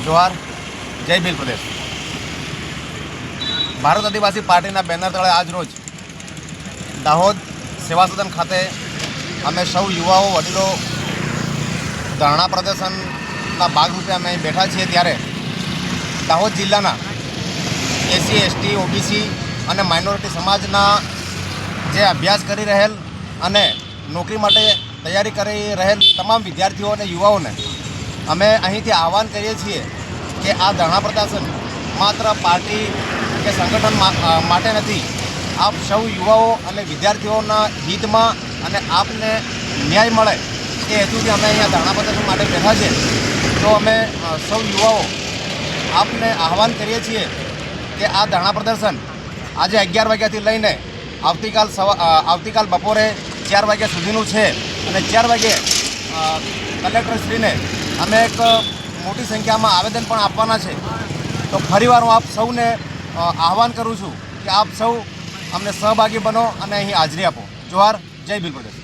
જોહાર, જય ભીલ પ્રદેશ। ભારત આદિવાસી પાર્ટીના બેનર તળે આજ રોજ દાહોદ સેવા સદન ખાતે અમે સૌ યુવાઓ વડીલો ધરણા પ્રદર્શનના ભાગરૂપે અમે અહીં બેઠા છીએ। ત્યારે દાહોદ જિલ્લાના એસસી, એસટી, ઓબીસી અને માઇનોરિટી સમાજના જે અભ્યાસ કરી રહેલ અને નોકરી માટે તૈયારી કરી રહેલ તમામ વિદ્યાર્થીઓ અને યુવાઓને અમે અહીંથી આહવાન કરીએ છીએ કે આ ધરણા પ્રદર્શન માત્ર પાર્ટી કે સંગઠન માટે નથી, આપ સૌ યુવાઓ અને વિદ્યાર્થીઓના હિતમાં અને આપને ન્યાય મળે એ હેતુથી અમે અહીંયા ધરણા પ્રદર્શન માટે બેઠા છે। તો અમે સૌ યુવાઓ આપને આહવાન કરીએ છીએ કે આ ધરણા પ્રદર્શન આજે 11 વાગ્યાથી લઈને આવતીકાલ બપોરે 4 વાગ્યા સુધીનું છે અને 4 વાગ્યે કલેક્ટરશ્રીને અમે એક મોટી સંખ્યામાં આવેદન પણ આપવાના છે। તો ફરીવાર હું આપ સૌને આહવાન કરું છું કે આપ સૌ અમને સહભાગી બનો અને અહીં હાજરી આપો। જોહાર, જય ભીલ પ્રદેશ।